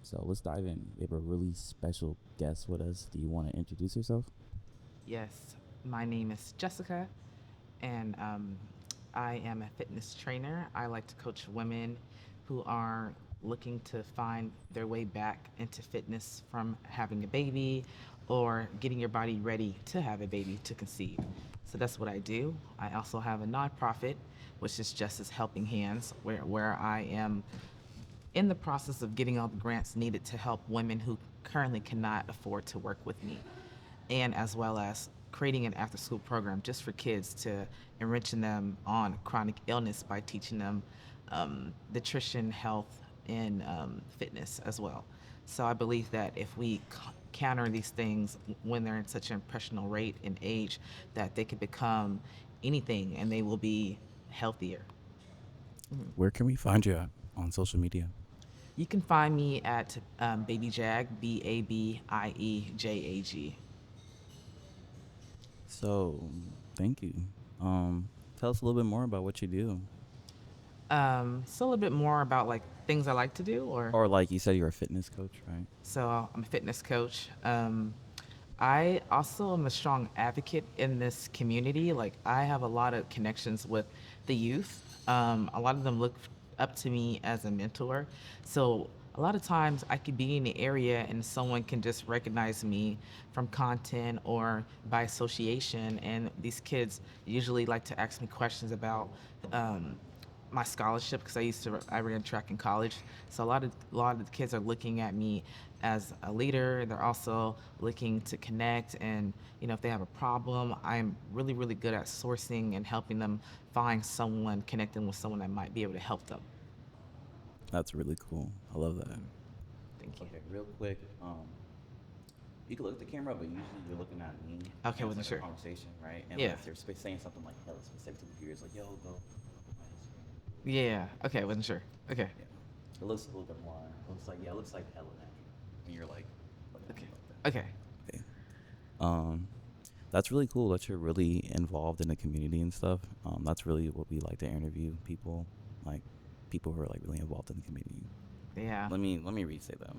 So let's dive in. We have a really special guest with us. Do you want to introduce yourself? Yes, my name is Jessica, and I am a fitness trainer. I like to coach women who are looking to find their way back into fitness from having a baby or getting your body ready to have a baby to conceive. So that's what I do. I also have a nonprofit, which is Justice Helping Hands, where I am in the process of getting all the grants needed to help women who currently cannot afford to work with me, and as well as creating an after school program just for kids to enriching them on chronic illness by teaching them nutrition, health, and fitness as well. So I believe that if we counter these things when they're in such an impressionable rate and age, that they could become anything and they will be healthier. Where can we find you at on social media? You can find me at BabieJag, BabieJag. So, thank you. Tell us a little bit more about what you do. So a little bit more about like things I like to do, or Or like you said, you're a fitness coach, right? so I'm a fitness coach. I also am a strong advocate in this community. Like I have a lot of connections with the youth. A lot of them look up to me as a mentor. So a lot of times I could be in the area and someone can just recognize me from content or by association. And these kids usually like to ask me questions about my scholarship because I ran track in college. So a lot of the kids are looking at me as a leader. They're also looking to connect, and if they have a problem, I'm really good at sourcing and helping them find someone, connecting with someone that might be able to help them. That's really cool. I love that. Thank you. Okay, real quick. You can look at the camera, but usually you're looking at me. Okay, And it's wasn't like a sure. conversation, right? And Yeah. like if they're saying something like hella specific to the viewers, like, yo, go. Yeah. Okay, wasn't sure. Okay. Yeah. It looks a little bit more. It looks like, yeah, it looks like hella natural. When you're like, looking at Okay. me like that. Okay. Okay. Um, that's really cool that you're really involved in the community and stuff. That's really what we like to interview people, like people who are like really involved in the community. Yeah. Let me restate that.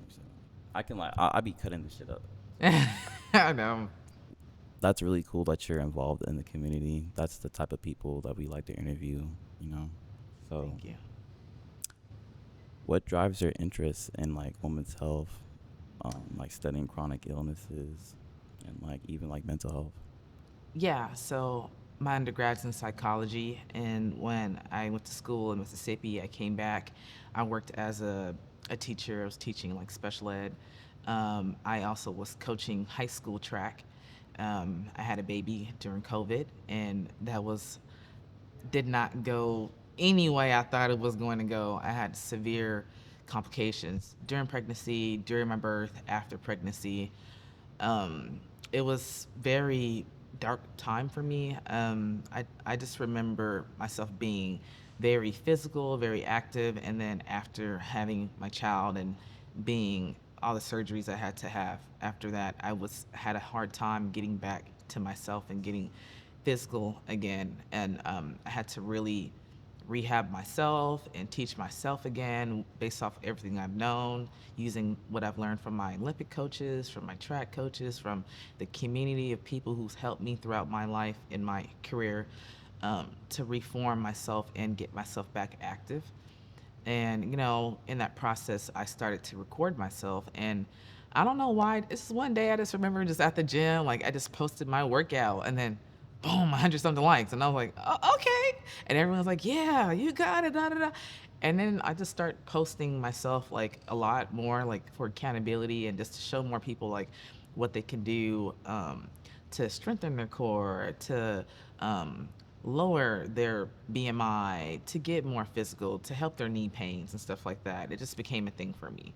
I can like I be cutting this shit up. I know. That's really cool that you're involved in the community. That's the type of people that we like to interview. You know, so Thank you. what drives your interest in like women's health, like studying chronic illnesses, and like even like mental health? Yeah, so my undergrad's in psychology, and when I went to school in Mississippi, I came back. I worked as a teacher. I was teaching like special ed. I also was coaching high school track. I had a baby during COVID, and that was did not go any way I thought it was going to go. I had severe complications during pregnancy, during my birth, after pregnancy. Um, it was very dark time for me. I just remember myself being very physical, very active, and then after having my child and being all the surgeries I had to have after that, had a hard time getting back to myself and getting physical again, and I had to really rehab myself and teach myself again based off everything I've known, using what I've learned from my Olympic coaches, from my track coaches, from the community of people who's helped me throughout my life and my career, to reform myself and get myself back active. And in that process, I started to record myself, and I don't know why. It's one day I just remember just at the gym, like I just posted my workout, and then boom, 100 something likes, and I was like, oh, okay. And everyone's like, yeah, you got it, da da da. And then I just start posting myself like a lot more, like for accountability and just to show more people like what they can do, to strengthen their core, to um, lower their BMI, to get more physical, to help their knee pains and stuff like that. It just became a thing for me.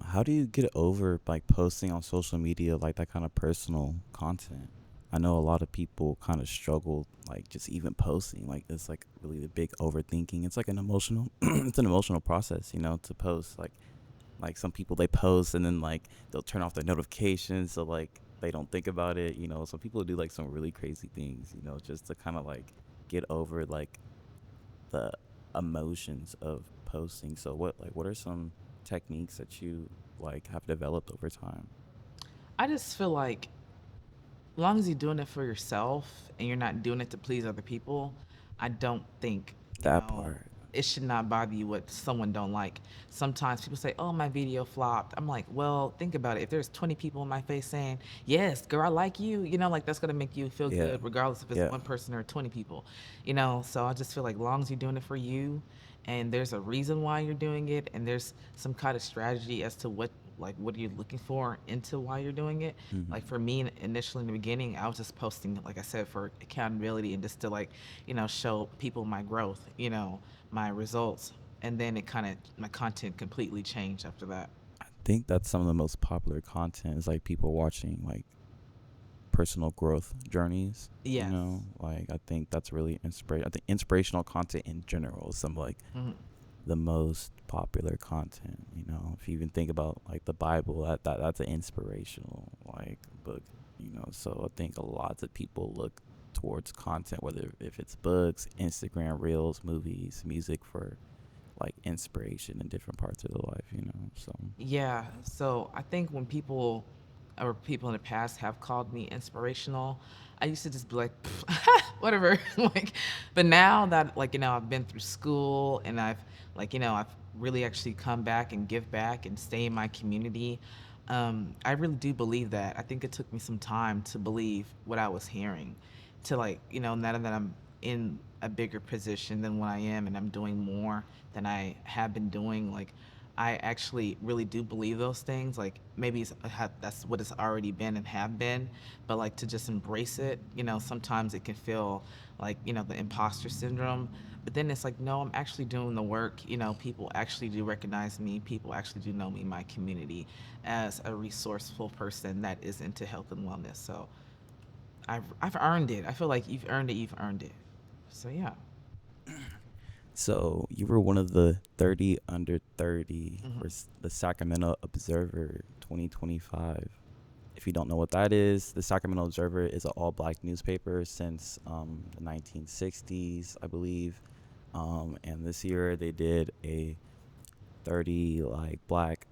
How do you get over like posting on social media like that kind of personal content? I know a lot of people kind of struggle like just even posting. Like it's like really the big overthinking. It's like an emotional it's an emotional process, to post like some people they post and then like they'll turn off their notifications so like they don't think about it. You know, some people do like some really crazy things. You know, just to kind of like get over like the emotions of posting. So what are some techniques that you like have developed over time? I just feel like as long as you're doing it for yourself and you're not doing it to please other people, I don't think, That part. it should not bother you what someone don't like. Sometimes people say, "Oh, my video flopped." I'm like, "Well, think about it. If there's 20 people in my face saying, 'Yes, girl, I like you,' like that's gonna make you feel Yeah. good, regardless if it's Yeah. one person or 20 people." So I just feel like as long as you're doing it for you, and there's a reason why you're doing it, and there's some kind of strategy as to what you're looking for into why you're doing it. Like Hmm. for me, initially in the beginning, I was just posting, like I said, for accountability and just to show people my growth, my results. And then my content completely changed after that. I think that's some of the most popular content is like people watching like personal growth journeys. You Yes. know, like I think that's really inspirational. I think inspirational content in general is some like Mhm. the most popular content. You know, if you even think about like the Bible, that's an inspirational like book. You know, so I think a lot of people look towards content, whether if it's books, Instagram reels, movies, music for like inspiration in different parts of their life. You know, so Yeah. So I think when people or people in the past have called me inspirational, I used to just be like, whatever. But now that I've been through school and I've really actually come back and give back and stay in my community. I really do believe that. I think it took me some time to believe what I was hearing, to now that I'm in a bigger position than what I am and I'm doing more than I have been doing. I actually really do believe those things. Like maybe that's what it's already been and have been, but to just embrace it. Sometimes it can feel like the imposter syndrome, but then it's like no, I'm actually doing the work. People actually do recognize me. People actually do know me in my community as a resourceful person that is into health and wellness. So I've earned it. I feel like you've earned it. You've earned it. So yeah. so you were one of the 30 under 30 Hmm. for the Sacramento Observer 2025. If you don't know what that is, the Sacramento Observer is an all black newspaper since the 1960s, I believe. And this year they did a 30 like black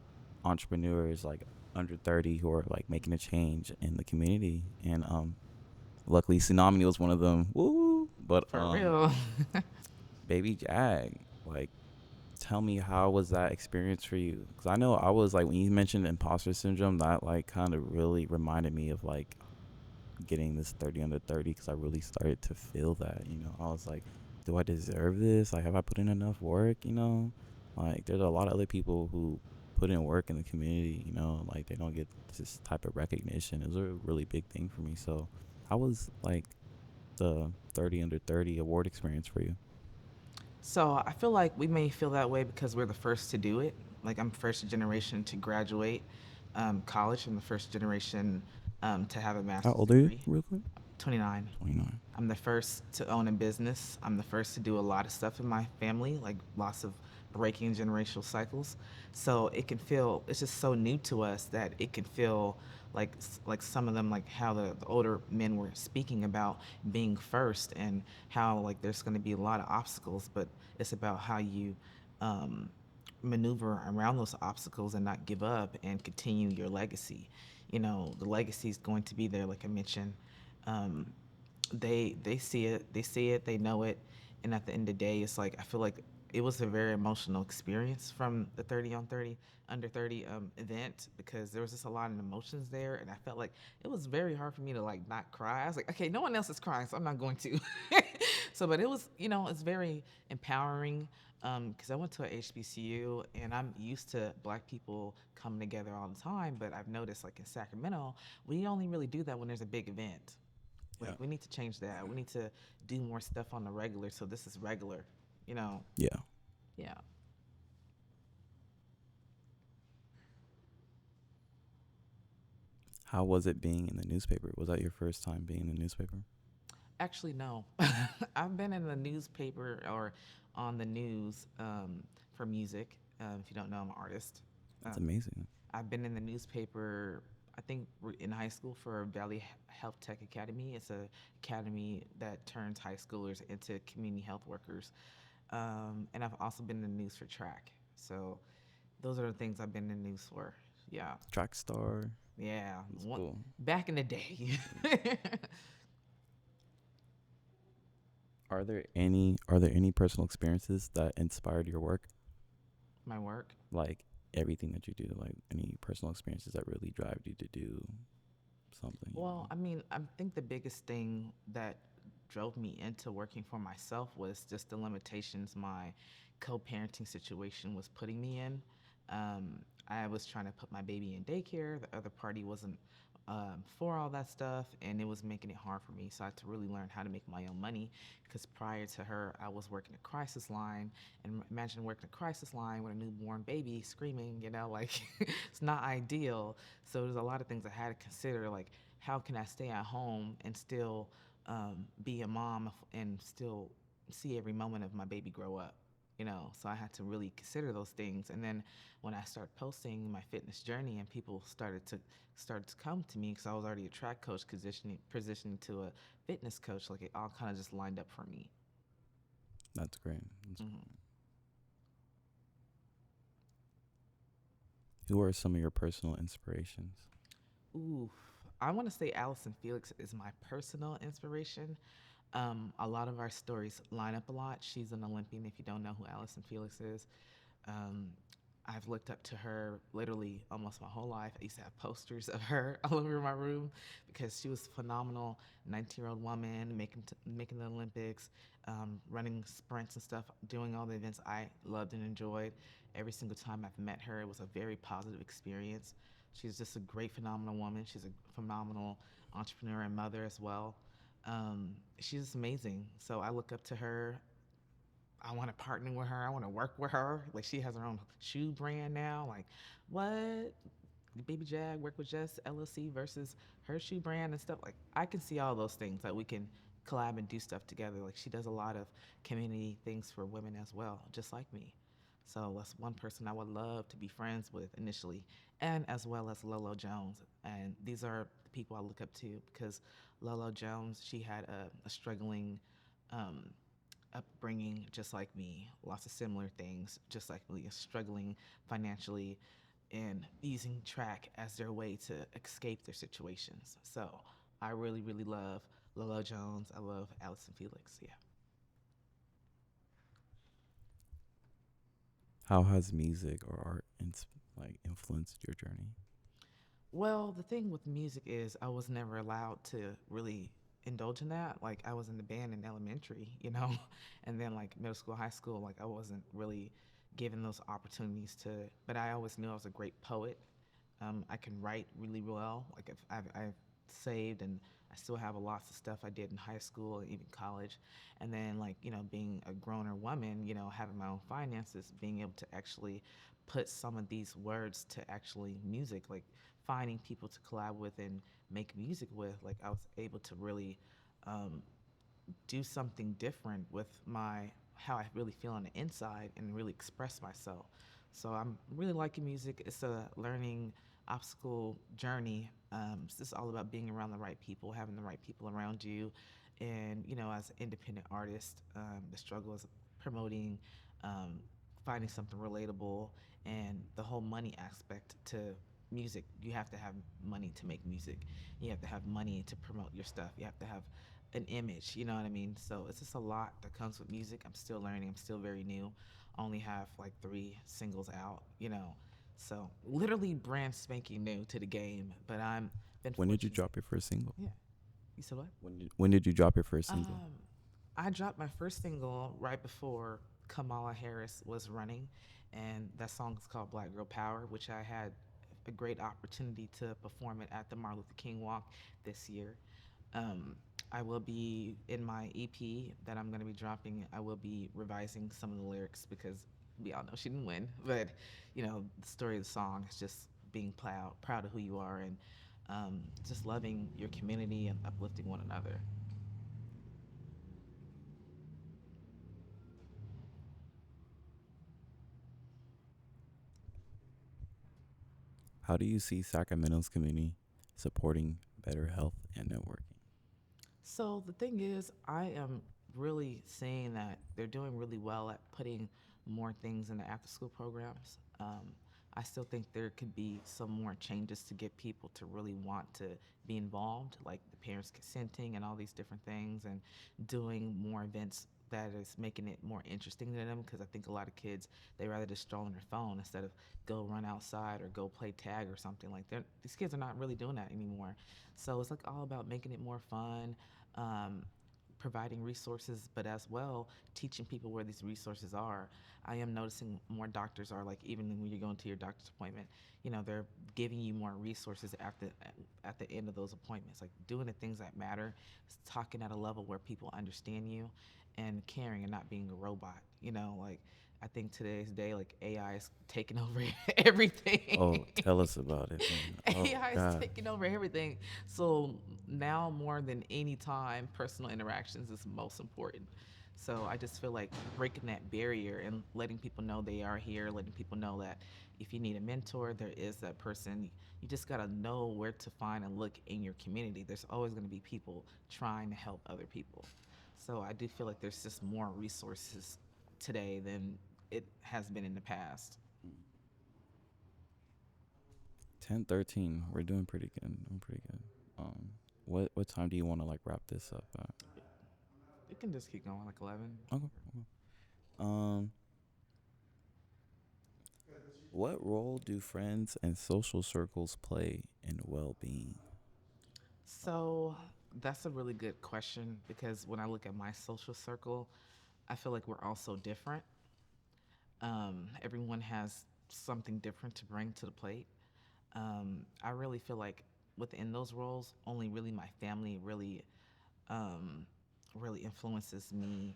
entrepreneurs like under 30 who are like making a change in the community. And luckily Tsunamii was one of them. Woo! But For real. BabieJag, like tell me how was that experience for you? Because I know I was like when you mentioned imposter syndrome, that like kind of really reminded me of like getting this 30 under 30 because I really started to feel that. You know, I was like, do I deserve this? Like, have I put in enough work? You know, like there's a lot of other people who put in work in the community. You know, like they don't get this type of recognition. It was a really big thing for me. So, how was like the 30 under 30 award experience for you? So I feel like we may feel that way because we're the first to do it. Like I'm first generation to graduate college. I'm the first generation to have a How master's old are you, degree. real quick? 29. 29. I'm the first to own a business. I'm the first to do a lot of stuff in my family, like lots of breaking generational cycles. So it's just so new to us that it can feel like some of them, like how the older men were speaking about being first and how like there's going to be a lot of obstacles, but it's about how you um, maneuver around those obstacles and not give up and continue your legacy. The legacy is going to be there, like I mentioned. Um, they see it, they know it, and at the end of the day, it's like I feel like it was a very emotional experience from the 30 on 30 under 30 event because there was just a lot of emotions there, and I felt like it was very hard for me to not cry. I was like, okay, no one else is crying, so I'm not going to. So, but it was it's very empowering because I went to a HBCU and I'm used to black people coming together all the time, but I've noticed like in Sacramento, we only really do that when there's a big event. Yeah. Like we need to change that. We need to do more stuff on the regular. So this is regular, you know. Yeah. Yeah. How was it being in the newspaper? Was that your first time being in the newspaper? Actually, no. I've been in the newspaper or on the news for music. If you don't know, I'm an artist. That's Um, amazing. I've been in the newspaper. I think we're in high school for Valley Health Tech Academy. It's a academy that turns high schoolers into community health workers. And I've also been in the news for track. So those are the things I've been in the news for. Yeah. Track star. Yeah. That's One, cool. back in the day. Are there any personal experiences that inspired your work? My work. Like everything that you do, like any personal experiences that really drive you to do something, you Well, know? I mean, I think the biggest thing that drove me into working for myself was just the limitations my co-parenting situation was putting me in. I was trying to put my baby in daycare. The other party wasn't for all that stuff, and it was making it hard for me. So I had to really learn how to make my own money. Because prior to her, I was working a crisis line, and imagine working a crisis line with a newborn baby screaming. Like it's not ideal. So there's a lot of things I had to consider, like how can I stay at home and still be a mom and still see every moment of my baby grow up. So I had to really consider those things. And then when I started posting my fitness journey, and people started to come to me because I was already a track coach, positioning to a fitness coach, like it all kind of just lined up for me. That's great. That's Hmm. great. Who are some of your personal inspirations? Ooh, I want to say Allison Felix is my personal inspiration. A lot of our stories line up a lot. She's an Olympian. If you don't know who Allison Felix is, um, I've looked up to her literally almost my whole life. I used to have posters of her all over my room because she was phenomenal. 19-year-old woman making the Olympics, running sprints and stuff, doing all the events I loved and enjoyed. Every single time I've met her, it was a very positive experience. She's just a great, phenomenal woman. She's a phenomenal entrepreneur and mother as well. She's just amazing. So I look up to her. I want to partner with her. I want to work with her. Like she has her own shoe brand now. Like, what? BabieJag work with Jess LLC versus her shoe brand and stuff. Like, I can see all those things that we can collab and do stuff together. Like, she does a lot of community things for women as well, just like me. So that's one person I would love to be friends with initially, and as well as Lolo Jones. And these are the people I look up to because Lolo Jones, she had a struggling um, upbringing just like me, lots of similar things, just like me, struggling financially and using track as their way to escape their situations. So I really, really love Lolo Jones. I love Allison Felix. Yeah. How has music or art influenced your journey? Well, the thing with music is I was never allowed to really indulge in that. Like I was in the band in elementary, and then like middle school, high school, like I wasn't really given those opportunities to. But I always knew I was a great poet. I can write really well. Like if I've saved and I still have a lots of stuff I did in high school and even college. And then like, being a growner woman, having my own finances, being able to actually put some of these words to actually music, like finding people to collab with and make music with, like I was able to really um, do something different with my how I really feel on the inside and really express myself. So I'm really liking music. It's a learning obstacle journey. It's just all about being around the right people, having the right people around you, and as an independent artist, the struggle is promoting, um, finding something relatable, and the whole money aspect to music. You have to have money to make music. You have to have money to promote your stuff. You have to have an image, you know what I mean? So it's just a lot that comes with music. I'm still learning. I'm still very new. I only have like 3 singles out. So literally brand spanking new to the game. But I'm been When did you fortunate. drop your first single? Yeah. You said what? When did you drop your first single? Um, I dropped my first single right before Kamala Harris was running, and that song is called Black Girl Power, which I had a great opportunity to perform it at the Martin Luther King Walk this year. Um, I will be in my EP that I'm going to be dropping. I will be revising some of the lyrics because we all know she didn't win, but the story of the song is just being proud of who you are, and just loving your community and uplifting one another. How do you see Sacramento's community? supporting better health and networking? So the thing is, I am really seeing that they're doing really well at putting more things in the after school programs. I still think there could be some more changes to get people to really want to be involved, like the parents consenting and all these different things, and doing more events that is making it more interesting to them. Because I think a lot of kids, they rather just stroll on their phone instead of go run outside or go play tag or something. Like these kids are not really doing that anymore. So it's like all about making it more fun, um, providing resources, but as well teaching people where these resources are. I am noticing more doctors are like, even when you're going to your doctor's appointment, they're giving you more resources at the end of those appointments, like doing the things that matter, talking at a level where people understand you, and caring and not being a robot. Like I think today's day, like AI is taking over Oh, everything. tell us about it, man. Oh AI is God. taking over everything. So now more than any time, personal interactions is most important. So I just feel like breaking that barrier and letting people know they are here, letting people know that if you need a mentor, there is that person. You just got to know where to find and look in your community. There's always going to be people trying to help other people. So I do feel like there's just more resources today than it has been in the past. 10:13. We're doing pretty good. I'm pretty good. Um, what time do you want to like wrap this up at? It can just keep going like 11. Okay. Okay. Um, what role do friends and social circles play in well-being? So that's a really good question because when I look at my social circle, I feel like we're all so different. Everyone has something different to bring to the plate. I really feel like within those roles, only really my family um, really influences me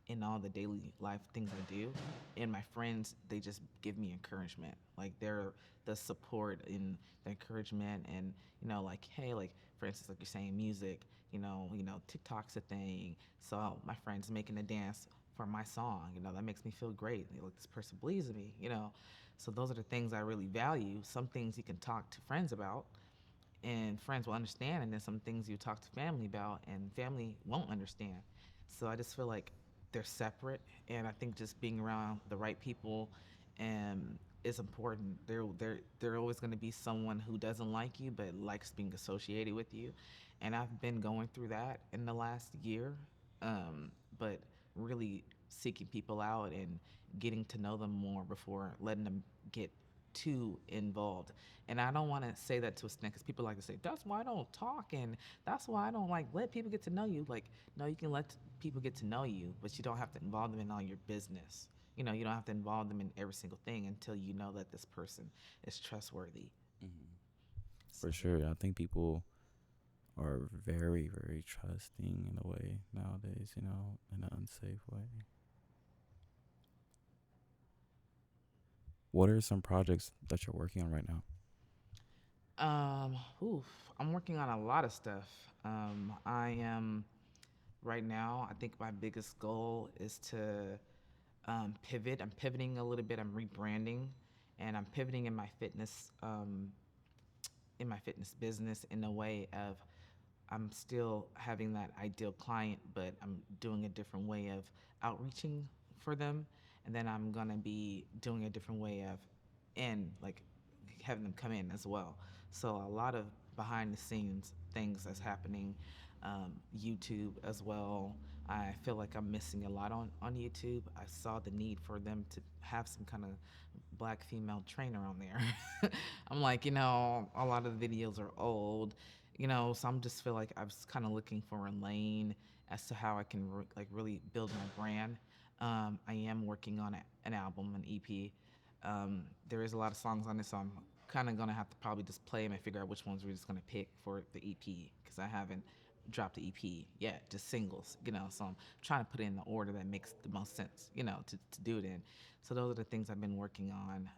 in all the daily life things I do. And my friends, they just give me encouragement. Like they're the support and the encouragement, and like, hey, like for instance, like you're saying, music. TikTok's a thing. So my friends making a dance for my song. That makes me feel great. Like this person believes in me. So those are the things I really value. Some things you can talk to friends about, and friends will understand, and then some things you talk to family about and family won't understand. So I just feel like they're separate, and I think just being around the right people is important. There always going to be someone who doesn't like you but likes being associated with you, and I've been going through that in the last year. But really seeking people out and getting to know them more before letting them get too involved. And I don't want to say that to a extent because people like to say, that's why I don't talk and that's why I don't like let people get to know you. Like, no, you can let people get to know you, but you don't have to involve them in all your business. You don't have to involve them in every single thing until you know that this person is trustworthy. So, For yeah. sure, I think people are very, very trusting in a way nowadays. In an unsafe way. What are some projects that you're working on right now? I'm working on a lot of stuff. I am right now. I think my biggest goal is to pivot. I'm pivoting a little bit. I'm rebranding, and I'm pivoting in my fitness business in a way of I'm still having that ideal client, but I'm doing a different way of outreaching for them. And then I'm gonna be doing a different way of like having them come in as well. So a lot of behind the scenes things that's happening. YouTube as well. I feel like I'm missing a lot on YouTube. I saw the need for them to have some kind of black female trainer on there. I'm like, a lot of the videos are old, so I'm just feel like I was kind of looking for a lane as to how I can like really build my brand. I am working on an album, an EP. There is a lot of songs on it, so I'm kind of gonna have to probably just play them and figure out which ones we're just gonna pick for the EP because I haven't dropped the EP yet, just singles, So I'm trying to put it in the order that makes the most sense, to do it in. So those are the things I've been working on.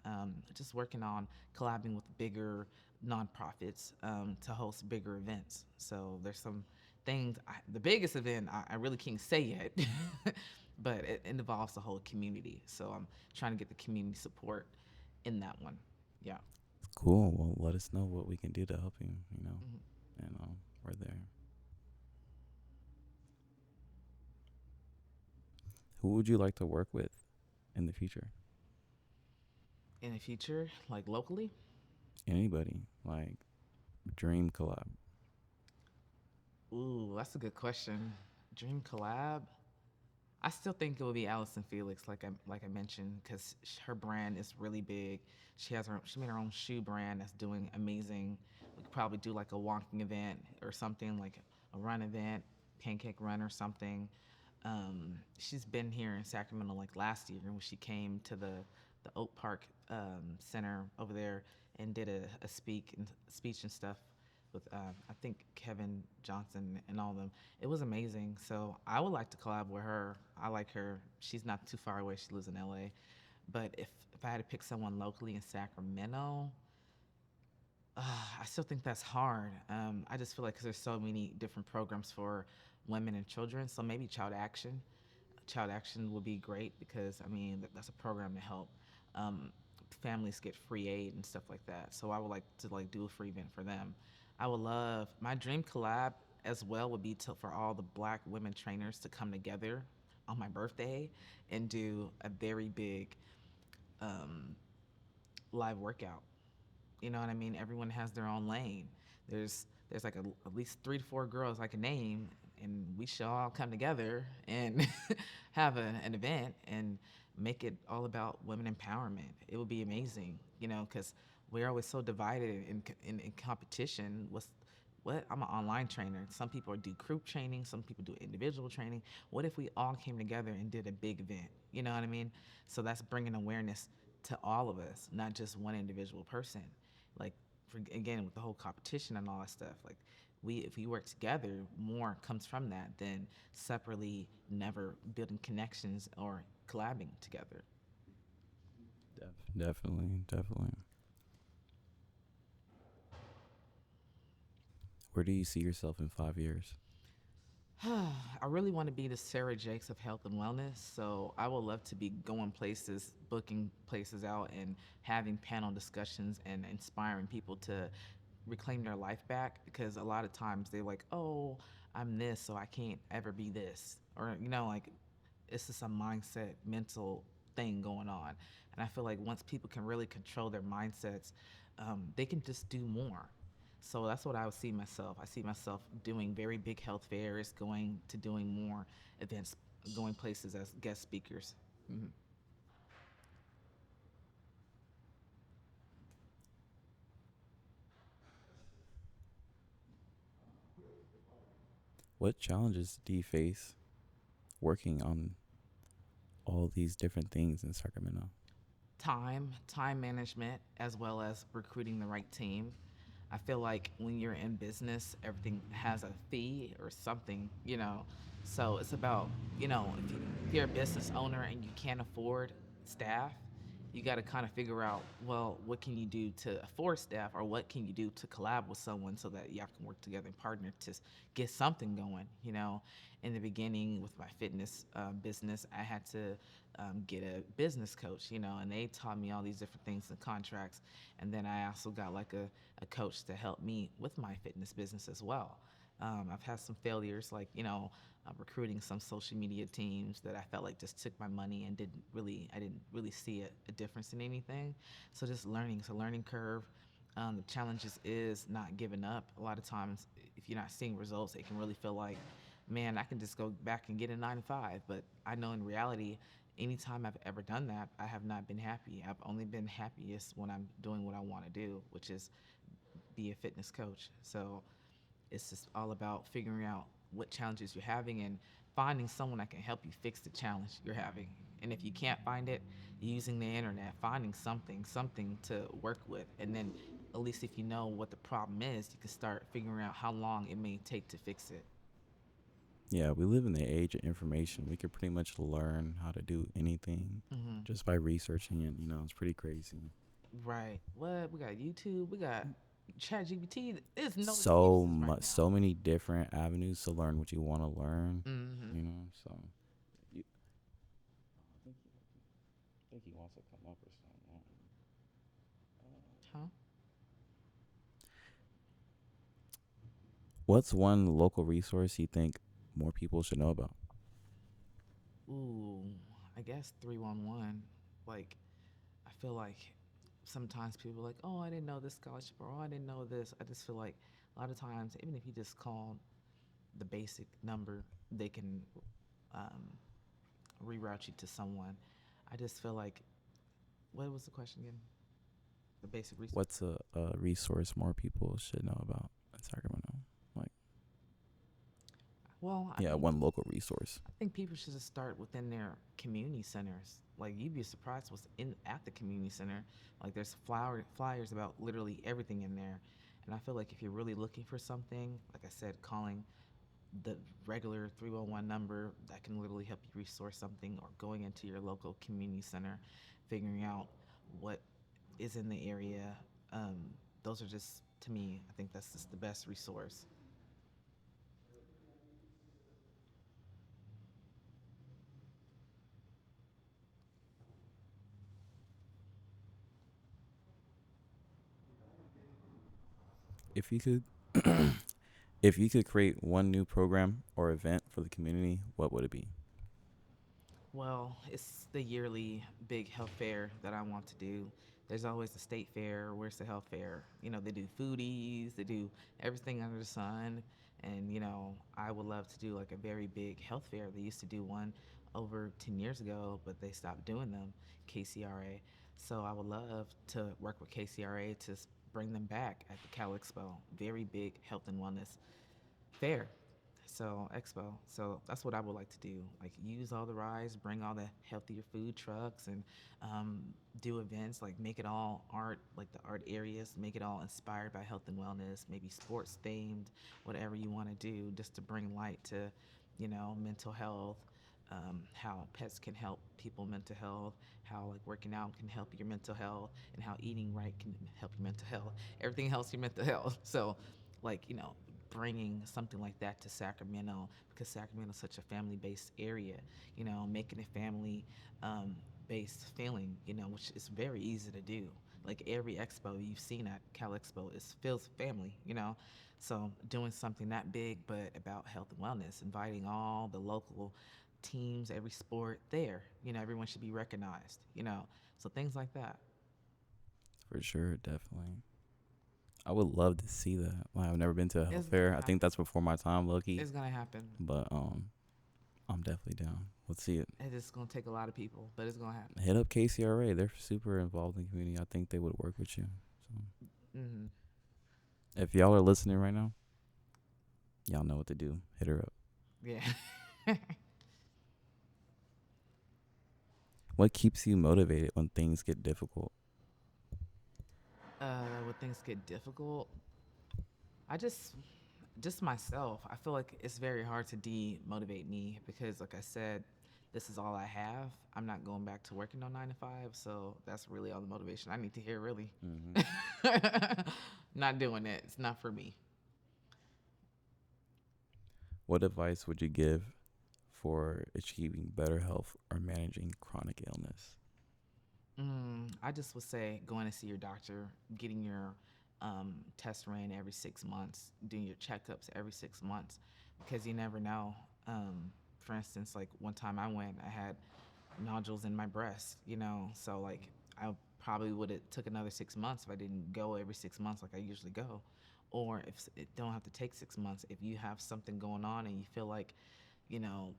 Just working on collabing with bigger nonprofits to host bigger events. So there's some things. The biggest event I really can't say yet, but it involves the whole community. So I'm trying to get the community support in that one. Yeah. Cool. Well, let us know what we can do to help you. Mhm. And we're there. Who would you like to work with in the future? In the future, like locally, Anybody? Like dream collab. ooh, that's a good question. Dream collab. I still think it would be Allison Felix, like I mentioned, because her brand is really big. She made her own shoe brand that's doing amazing. We could probably do like a walking event or something, like a run event, pancake run or something. She's been here in Sacramento like last year when she came to the Oak Park Center over there and did a speech and stuff with I think Kevin Johnson and all of them. It was amazing. So I would like to collab with her. I like her. She's not too far away. She lives in LA. But if I had to pick someone locally in Sacramento, I still think that's hard. I just feel like 'cause there's so many different programs for women and children, so maybe Child Action. Child Action would be great because I mean that's a program to help um, families get free aid and stuff like that. So I would like to like do a free event for them. I would love my dream collab as well would be to, for all the Black women trainers to come together on my birthday and do a very big um, live workout. You know what I mean? Everyone has their own lane. There's like at least 3 to 4 girls I can name, and we should all come together and have an event and make it all about women empowerment. It would be amazing, you know, because we're always so divided in competition. What I'm an online trainer. Some people do group training, some people do individual training. What if we all came together and did a big event? You know what I mean? So that's bringing awareness to all of us, not just one individual person. Like again with the whole competition and all that stuff. Like we if we work together, more comes from that than separately never building connections or collabing together. Definitely, definitely. Where do you see yourself in 5 years? I really want to be the Sarah Jakes of health and wellness. So I would love to be going places, booking places out, and having panel discussions and inspiring people to reclaim their life back. Because a lot of times they're like, "Oh, I'm this, so I can't ever be this," or like it's just a mindset, mental thing going on. And I feel like once people can really control their mindsets, they can just do more. So that's what I would see myself. I see myself doing very big health fairs, going to doing more events, going places as guest speakers. Mm-hmm. What challenges do you face working on all these different things in Sacramento? Time management, as well as recruiting the right team. I feel like when you're in business, everything has a fee or something, you know. So it's about, if you're a business owner and you can't afford staff, you got to kind of figure out, well, what can you do to afford staff, or what can you do to collab with someone so that y'all can work together and partner to get something going, you know. In the beginning with my fitness business, I had to get a business coach, you know, and they taught me all these different things and contracts. And then I also got like a coach to help me with my fitness business as well. I've had some failures, like recruiting some social media teams that I felt like just took my money and I didn't really see a difference in anything. So just learning, it's a learning curve. The challenges is not giving up. A lot of times, if you're not seeing results, it can really feel like, man, I can just go back and get a 9 to 5. But I know in reality, anytime I've ever done that, I have not been happy. I've only been happiest when I'm doing what I want to do, which is be a fitness coach. So it's just all about figuring out what challenges you're having and finding someone that can help you fix the challenge you're having. And if you can't find it, using the internet, finding something to work with. And then at least if you know what the problem is, you can start figuring out how long it may take to fix it. Yeah, we live in the age of information. We could pretty much learn how to do anything Hmm. just by researching it. It's pretty crazy. Right. What? We got YouTube, we got ChatGPT. There's no So excuses right much, now. so many different avenues to learn what you want to learn. Hmm. So you, I think he wants to come up or something. Huh? What's one local resource you think more people should know about? Ooh, I guess 311. Like, I feel like sometimes people are like, oh, I didn't know this scholarship, or oh, I didn't know this. I just feel like a lot of times, even if you just call the basic number, they can um, reroute you to someone. I just feel like, what was the question again? The basic resource. What's a resource more people should know about in Sacramento? Like, Well, yeah, one local resource. I think people should just start within their community centers. Like you'd be surprised what's in at the community center. Like there's flyers about literally everything in there. And I feel like if you're really looking for something, like I said, calling the regular 311 number that can literally help you resource something, or going into your local community center, figuring out what is in the area. Um, those are just, to me, I think that's just the best resource. If you could, if you could create one new program or event for the community, what would it be? Well, it's the yearly big health fair that I want to do. There's always the state fair. Where's the health fair? They do foodies, they do everything under the sun. And, I would love to do like a very big health fair. They used to do one over 10 years ago, but they stopped doing them, KCRA. So I would love to work with KCRA to bring them back at the Cal Expo. Very big health and wellness fair. So expo. So that's what I would like to do. Like use all the rides, bring all the healthier food trucks, and um, do events. Like make it all art, like the art areas. Make it all inspired by health and wellness. Maybe sports themed, whatever you want to do, just to bring light to, mental health. How pets can help people mental health, how like working out can help your mental health, and how eating right can help your mental health. Everything helps your mental health. So, like bringing something like that to Sacramento, because Sacramento is such a family-based area. Making a family-based feeling, which is very easy to do. Like every expo you've seen at Cal Expo is feels family. So doing something that big, but about health and wellness, inviting all the local teams, every sport there. Everyone should be recognized. So things like that. For sure, definitely. I would love to see that. Like, I've never been to a health It's gonna fair. I think happen. that's before my time, Loki. It's gonna happen. But I'm definitely down. Let's see it. It's gonna take a lot of people, but it's gonna happen. Hit up KCRA. They're super involved in the community. I think they would work with you. So Hmm. if y'all are listening right now, y'all know what to do. Hit her up. Yeah. What keeps you motivated when things get difficult? When things get difficult, I just myself. I feel like it's very hard to demotivate me because, like I said, this is all I have. I'm not going back to working on 9 to 5, so that's really all the motivation I need to hear. Really, Hmm. not doing it. It's not for me. What advice would you give for achieving better health or managing chronic illness? I just would say going to see your doctor, getting your test ran every 6 months, doing your checkups every 6 months, because you never know. For instance, like one time I went, I had nodules in my breast, so like I probably would have took another 6 months if I didn't go every 6 months like I usually go. Or if it don't have to take 6 months, if you have something going on and you feel like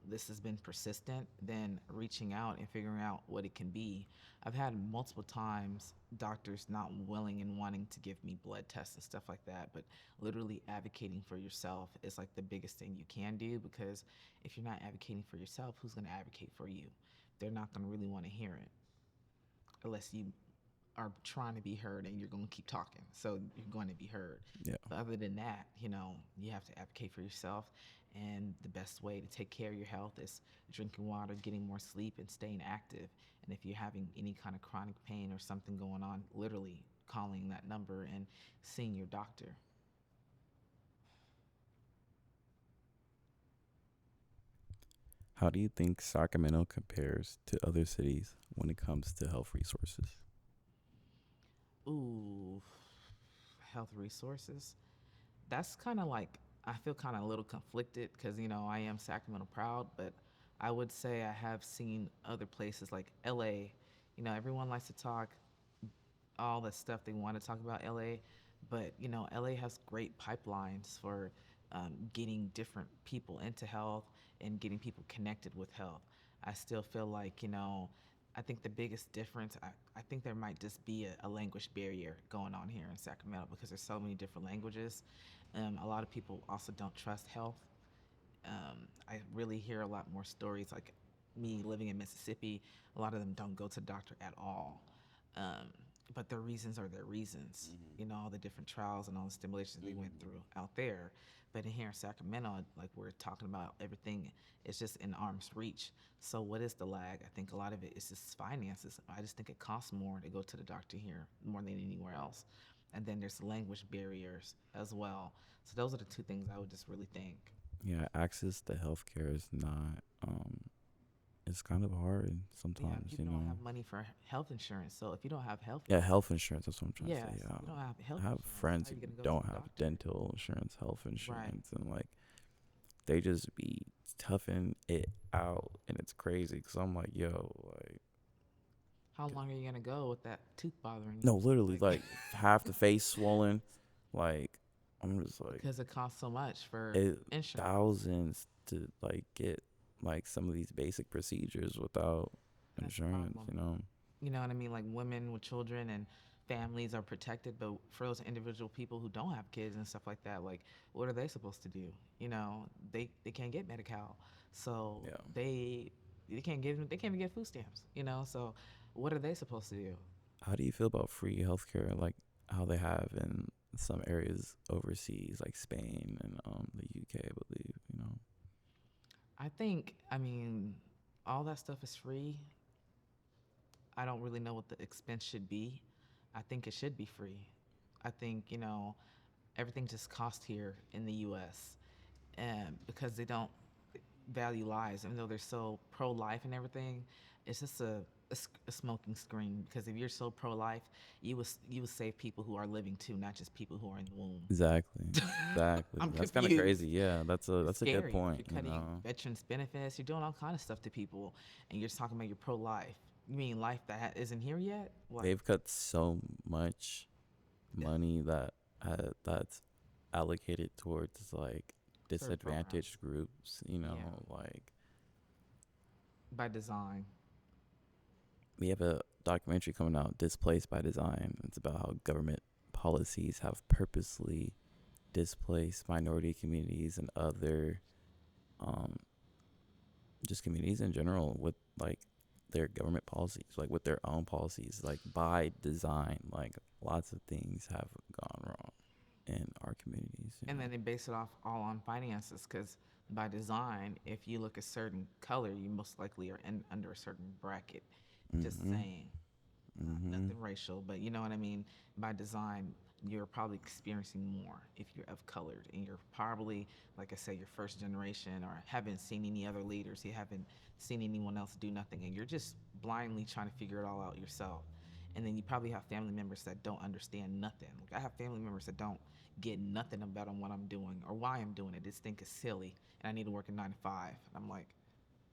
this has been persistent, then reaching out and figuring out what it can be. I've had multiple times doctors not willing and wanting to give me blood tests and stuff like that, but literally advocating for yourself is like the biggest thing you can do, because if you're not advocating for yourself, who's going to advocate for you? They're not going to really want to hear it unless you are trying to be heard and you're going to keep talking. So you're going to be heard. Yeah, But other than that, you have to advocate for yourself. And the best way to take care of your health is drinking water, getting more sleep, and staying active. And if you're having any kind of chronic pain or something going on, literally calling that number and seeing your doctor. how do you think Sacramento compares to other cities when it comes to health resources? Ooh, health resources. That's kind of like I feel kind of a little conflicted because, I am Sacramento proud, but I would say I have seen other places like LA. Everyone likes to talk all the stuff they want to talk about LA, but LA has great pipelines for getting different people into health and getting people connected with health. I still feel like I think the biggest difference, I think there might just be a language barrier going on here in Sacramento because there's so many different languages. A lot of people also don't trust health. I really hear a lot more stories like me living in Mississippi. A lot of them don't go to the doctor at all. Um, but their reasons are their reasons. Mm-hmm. All the different trials and all the stimulations they went Mm-hmm. through out there. But in here in Sacramento, like we're talking about everything, it's just in arm's reach. So what is the lag? I think a lot of it is just finances. I just think it costs more to go to the doctor here more than anywhere else. And then there's language barriers as well. So those are the two things I would just really think. Yeah, access to healthcare is not. It's kind of hard Yeah, sometimes. people don't have money for health insurance. So if you don't have health Yeah, insurance, health insurance. That's what I'm trying to say. yes, if you don't have I health have insurance, friends how are who you gonna go to don't the have doctor? dental insurance, health Right. insurance, and like they just be toughing it out, and it's crazy. Cause I'm like, yo, like, How long are you gonna go with that tooth bothering no, you? literally, Like, like half the face swollen. Like, I'm just like, because it costs so much for it insurance. thousands to like get like some of these basic procedures without And that's the insurance. problem. You know what I mean? Like women with children and families are protected, but for those individual people who don't have kids and stuff like that, like what are they supposed to do? They can't get Medi-Cal, so Yeah. they can't even get food stamps. So what are they supposed to do? How do you feel about free healthcare, like how they have in some areas overseas, like Spain and the UK, I believe. I mean, all that stuff is free. I don't really know what the expense should be. I think it should be free. I think, everything just costs here in the US, and because they don't value lives, even though they're so pro life and everything, it's just a smoking screen. Because if you're so pro life, you would save people who are living too, not just people who are in the womb. Exactly. Exactly. I'm That's kind of crazy. confused. Yeah, that's a It's that's a good scary. point. You're cutting veterans benefits. You're doing all kind of stuff to people, and you're talking about you're pro life. You mean life that isn't here yet? Like They've cut so much money that's allocated towards like certain disadvantaged programs. groups. Yeah, Like by design. we have a documentary coming out, Displaced by Design. It's about how government policies have purposely displaced minority communities and other um, just communities in general with like their government policies, like with their own policies, like by design. Like lots of things have gone wrong in our communities. And then they base it off all on finances because by design, if you look a certain color, you most likely are under a certain bracket. Just Mm-hmm. saying. Not Mm-hmm. nothing racial, but you know what I mean. By design, you're probably experiencing more if you're of colored, and you're probably, like I said, you're first generation or haven't seen any other leaders. You haven't seen anyone else do nothing, and you're just blindly trying to figure it all out yourself. And then you probably have family members that don't understand nothing. Like I have family members that don't get nothing about what I'm doing or why I'm doing it. They just think it's silly, and I need to work a 9 to 5. And I'm like,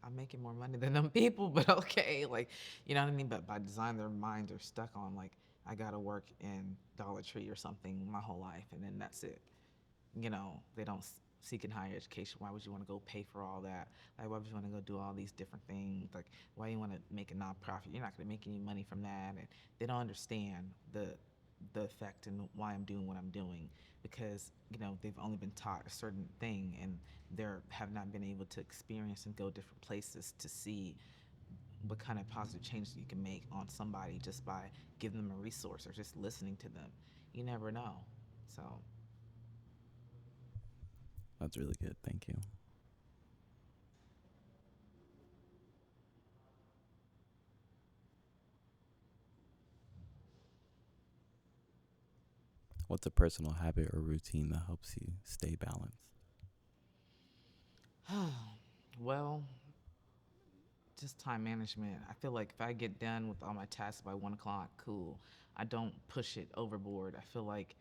I'm making more money than them people, but okay, like, you know what I mean? But by design, their minds are stuck on like, I gotta work in Dollar Tree or something my whole life, and then that's it. They don't seek in higher education. Why would you want to go pay for all that? Like, why would you want to go do all these different things? Like, why you want to make a nonprofit? You're not gonna make any money from that, and they don't understand the effect and why I'm doing what I'm doing because they've only been taught a certain thing and they have not been able to experience and go different places to see what kind of positive changes you can make on somebody just by giving them a resource or just listening to them. You never know. So That's really good. Thank you. What's a personal habit or routine that helps you stay balanced? well, just time management. I feel like if I get done with all my tasks by 1 o'clock, cool. I don't push it overboard. I feel like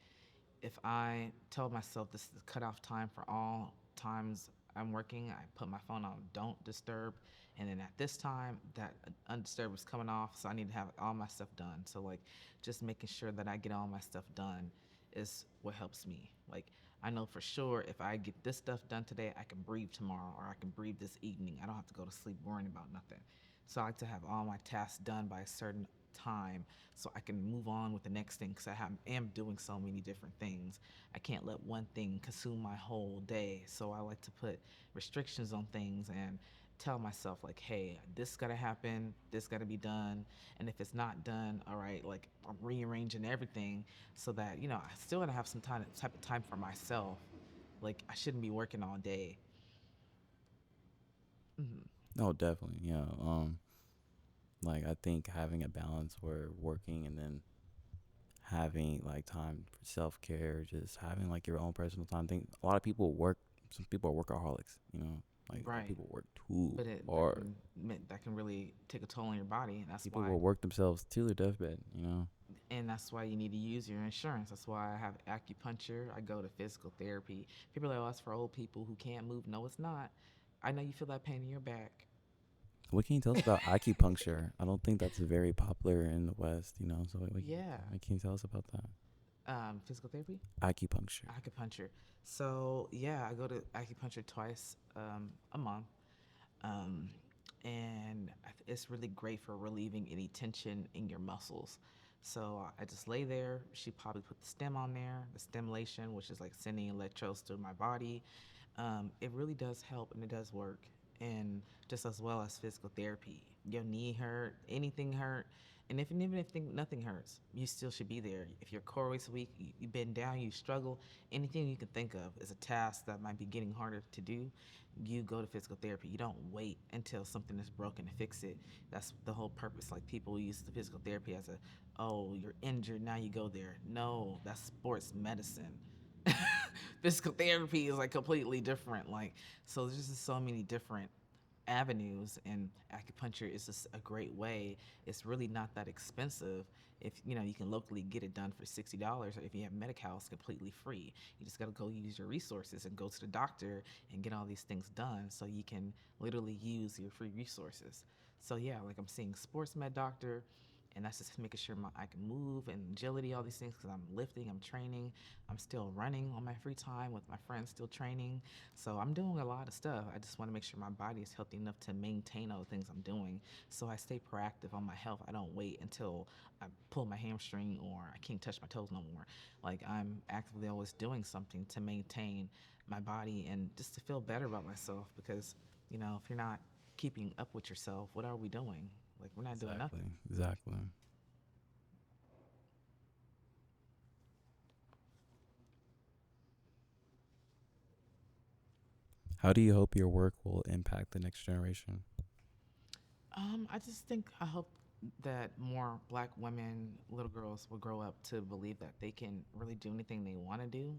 if I tell myself this is the cutoff time for all times I'm working, I put my phone on don't disturb, and then at this time that undisturbed is coming off, so I need to have all my stuff done. So like, just making sure that I get all my stuff done is what helps me. Like, I know for sure if I get this stuff done today, I can breathe tomorrow or I can breathe this evening. I don't have to go to sleep worrying about nothing. So I like to have all my tasks done by a certain time so I can move on with the next thing because am doing so many different things. I can't let one thing consume my whole day. So I like to put restrictions on things and tell myself like, hey, this gotta happen, this gotta be done, and if it's not done, all right, like I'm rearranging everything so that I still gotta have some type of time for myself. Like I shouldn't be working all day. No, definitely. Yeah. Like I think having a balance where working and then having like time for self care, just having like your own personal time. I think a lot of people work. Some people are workaholics. You know, like a lot of Right. people work too But it hard. that can really take a toll on your body, and People will work themselves to their deathbed. You know. that's why you need to use your insurance. That's why I have acupuncture. I go to physical therapy. People are like, oh, that's for old people who can't move. No, it's not. I know you feel that pain in your back. What can you tell us about acupuncture? I don't think that's very popular in the West. You know, so Yeah. what can you tell us about that? Physical therapy? Acupuncture. Acupuncture. So, yeah, I go to acupuncture twice a month. Um, and it's really great for relieving any tension in your muscles. So I just lay there. She probably put the stem on there, the stimulation, which is like sending electrodes through my body. It really does help and it does work. And just as well as physical therapy, your knee hurt, anything hurt, and if even if nothing hurts, you still should be there. If your core weight's weak, you bend down, you struggle, anything you can think of is a task that might be getting harder to do, you go to physical therapy. You don't wait until something is broken to fix it. That's the whole purpose. Like people use the physical therapy as a, oh, you're injured, now you go there. No, that's sports medicine. Physical therapy is like completely different. Like, so there's just so many different avenues, and acupuncture is just a great way. It's really not that expensive. If you can locally get it done for $60, or if you have Medi-Cal, it's completely free. You just got to go use your resources and go to the doctor and get all these things done so you can literally use your free resources. So yeah, like I'm seeing sports med doctor, and that's just making sure I can move and agility, all these things, because I'm lifting, I'm training, I'm still running on my free time with my friends, still training. So I'm doing a lot of stuff. I just want to make sure my body is healthy enough to maintain all the things I'm doing. So I stay proactive on my health. I don't wait until I pull my hamstring or I can't touch my toes no more. Like I'm actively always doing something to maintain my body and just to feel better about myself, because if you're not keeping up with yourself, what are we doing? Like we're not doing Exactly. nothing. Exactly. How do you hope your work will impact the next generation? I just think I hope that more black women, little girls, will grow up to believe that they can really do anything they want to do.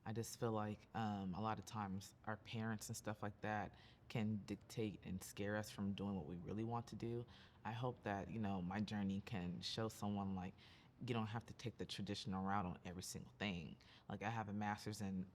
I just feel like a lot of times our parents and stuff like that can dictate and scare us from doing what we really want to do. I hope that my journey can show someone like you don't have to take the traditional route on every single thing. Like I have a master's in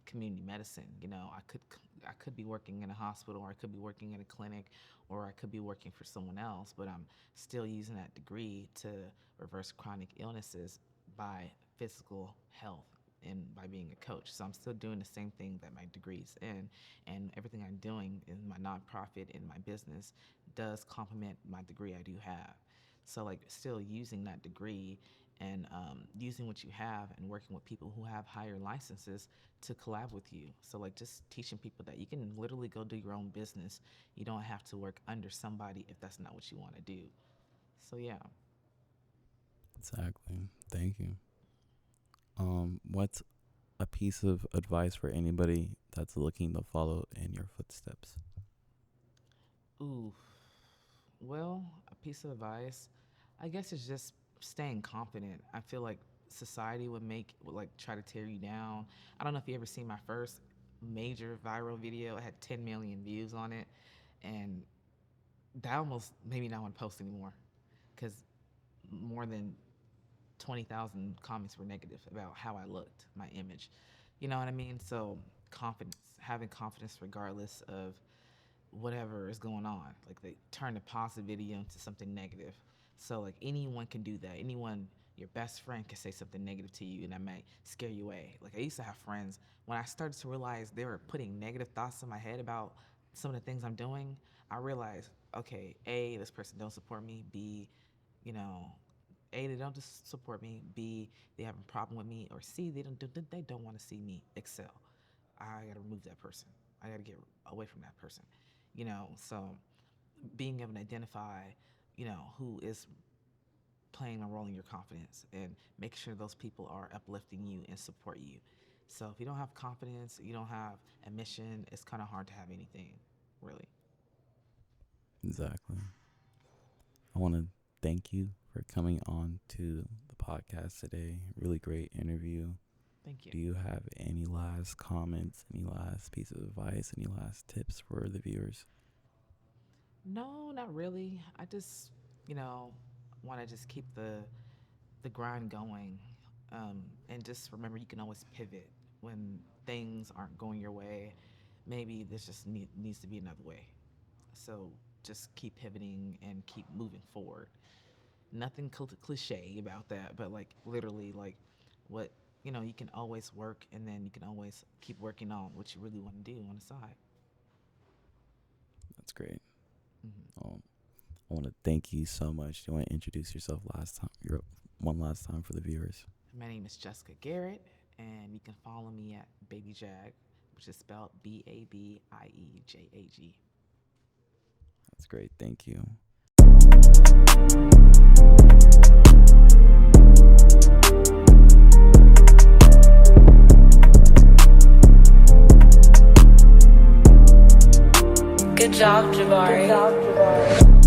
community medicine. I could be working in a hospital, or I could be working in a clinic, or I could be working for someone else, but I'm still using that degree to reverse chronic illnesses by physical health and by being a coach. So I'm still doing the same thing that my degree's in, and everything I'm doing in my nonprofit in my business does complement my degree I do have. So like still using that degree and using what you have and working with people who have higher licenses to collab with you. So like just teaching people that you can literally go do your own business. You don't have to work under somebody if that's not what you want to do. So yeah. Exactly. Thank you. What's a piece of advice for anybody that's looking to follow in your footsteps? Ooh. Well, a piece of advice, I guess, it's just staying confident. I feel like society would like try to tear you down. I don't know if you ever seen my first major viral video. It had 10 million views on it, and that almost made me not want to post anymore, because more than 20,000 comments were negative about how I looked, my image. You know what I mean? So confidence, having confidence regardless of whatever is going on. Like they turn a positive video into something negative. So like anyone can do that. Anyone, your best friend can say something negative to you and that might scare you away. Like I used to have friends when I started to realize they were putting negative thoughts in my head about some of the things I'm doing. I realized, okay, A, this person don't support me. B, you know, A, they don't just support me. B, they have a problem with me. Or C, they don't want to see me excel. I gotta remove that person. I gotta get away from that person. So being able to identify, who is playing a role in your confidence and make sure those people are uplifting you and support you. So if you don't have confidence, you don't have a mission, it's kind of hard to have anything, really. Exactly. I want to thank you for coming on to the podcast today. Really great interview. Thank you. Do you have any last comments, any last piece of advice, any last tips for the viewers? No, not really. I just, want to just keep the grind going, and just remember you can always pivot when things aren't going your way. Maybe this just needs to be another way. So just keep pivoting and keep moving forward. Nothing cliche about that, but like literally, like what you can always work, and then you can always keep working on what you really want to do on the side. That's great. Hmm. I want to thank you so much. Do you want to introduce yourself one last time for the viewers? My name is Jessica Garrett, and you can follow me at BabieJag, which is spelled BABIEJAG. That's great. Thank you. Good job, Jabari.